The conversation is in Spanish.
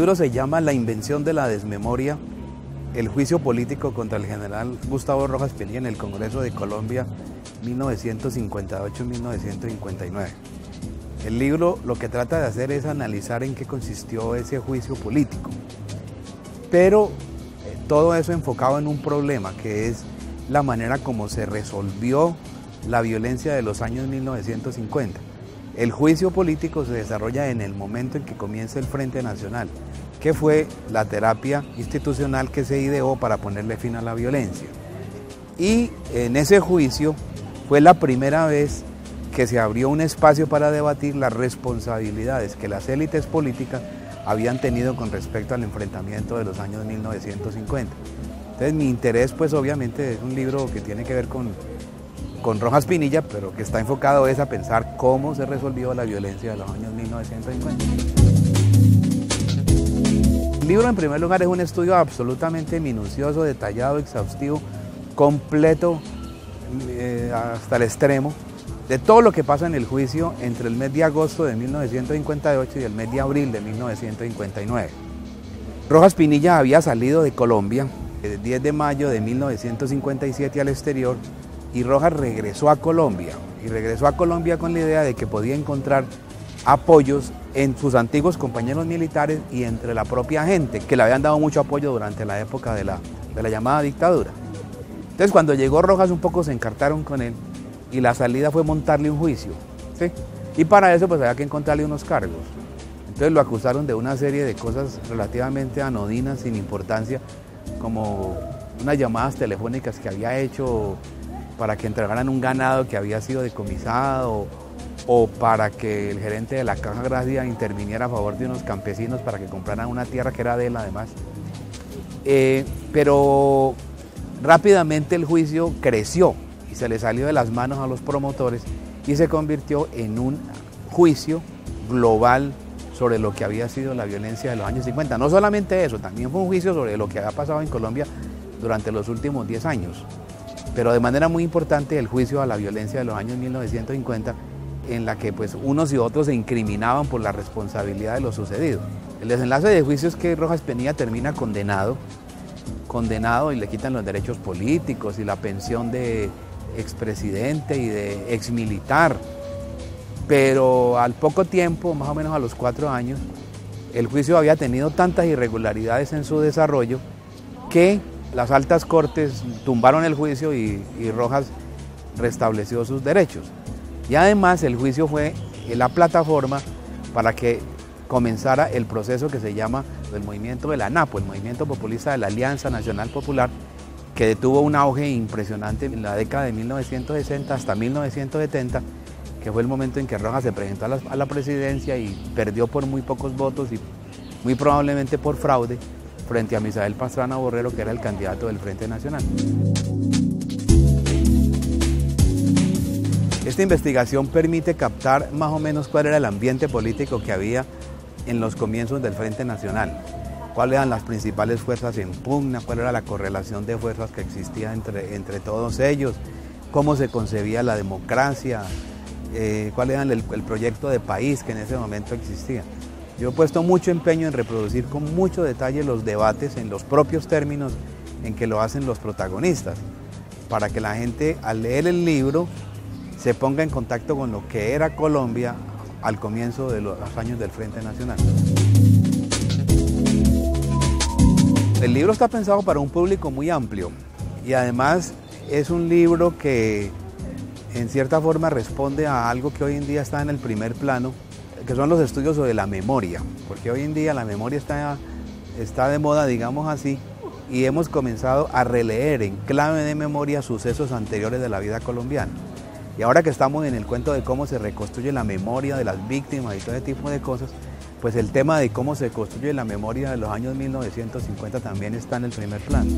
libro se llama La invención de la desmemoria, el juicio político contra el general Gustavo Rojas Pinilla en el Congreso de Colombia 1958-1959. El libro lo que trata de hacer es analizar en qué consistió ese juicio político, pero todo eso enfocado en un problema que es la manera como se resolvió la violencia de los años 1950. El juicio político se desarrolla en el momento en que comienza el Frente Nacional, que fue la terapia institucional que se ideó para ponerle fin a la violencia. Y en ese juicio fue la primera vez que se abrió un espacio para debatir las responsabilidades que las élites políticas habían tenido con respecto al enfrentamiento de los años 1950. Entonces mi interés pues obviamente es un libro que tiene que ver con Rojas Pinilla, pero que está enfocado es a pensar cómo se resolvió la violencia de los años 1950. El libro en primer lugar es un estudio absolutamente minucioso, detallado, exhaustivo, completo hasta el extremo, de todo lo que pasa en el juicio entre el mes de agosto de 1958 y el mes de abril de 1959. Rojas Pinilla había salido de Colombia el 10 de mayo de 1957 al exterior y Rojas regresó a Colombia. Y regresó a Colombia con la idea de que podía encontrar apoyos en sus antiguos compañeros militares y entre la propia gente, que le habían dado mucho apoyo durante la época de la llamada dictadura. Entonces cuando llegó Rojas un poco se encartaron con él y la salida fue montarle un juicio, ¿sí? Y para eso pues había que encontrarle unos cargos. Entonces lo acusaron de una serie de cosas relativamente anodinas, sin importancia, como unas llamadas telefónicas que había hecho para que entregaran un ganado que había sido decomisado o para que el gerente de la Caja Agraria interviniera a favor de unos campesinos para que compraran una tierra que era de él además. Pero rápidamente el juicio creció y se le salió de las manos a los promotores y se convirtió en un juicio global sobre lo que había sido la violencia de los años 50. No solamente eso, también fue un juicio sobre lo que había pasado en Colombia durante los últimos 10 años. Pero de manera muy importante el juicio a la violencia de los años 1950, en la que pues unos y otros se incriminaban por la responsabilidad de lo sucedido. El desenlace de juicio es que Rojas Pinilla termina condenado y le quitan los derechos políticos y la pensión de expresidente y de exmilitar. Pero al poco tiempo, más o menos a los 4 años, el juicio había tenido tantas irregularidades en su desarrollo que las altas cortes tumbaron el juicio y Rojas restableció sus derechos. Y además el juicio fue la plataforma para que comenzara el proceso que se llama el movimiento de la ANAPO, el movimiento populista de la Alianza Nacional Popular, que tuvo un auge impresionante en la década de 1960 hasta 1970, que fue el momento en que Rojas se presentó a la presidencia y perdió por muy pocos votos y muy probablemente por fraude frente a Misael Pastrana Borrero, que era el candidato del Frente Nacional. Esta investigación permite captar más o menos cuál era el ambiente político que había en los comienzos del Frente Nacional, cuáles eran las principales fuerzas en pugna, cuál era la correlación de fuerzas que existía entre todos ellos, cómo se concebía la democracia, cuál era el proyecto de país que en ese momento existía. Yo he puesto mucho empeño en reproducir con mucho detalle los debates en los propios términos en que lo hacen los protagonistas, para que la gente al leer el libro se ponga en contacto con lo que era Colombia al comienzo de los años del Frente Nacional. El libro está pensado para un público muy amplio y además es un libro que en cierta forma responde a algo que hoy en día está en el primer plano, que son los estudios sobre la memoria, porque hoy en día la memoria está de moda, digamos así, y hemos comenzado a releer en clave de memoria sucesos anteriores de la vida colombiana. Y ahora que estamos en el cuento de cómo se reconstruye la memoria de las víctimas y todo ese tipo de cosas, pues el tema de cómo se construye la memoria de los años 1950 también está en el primer plano.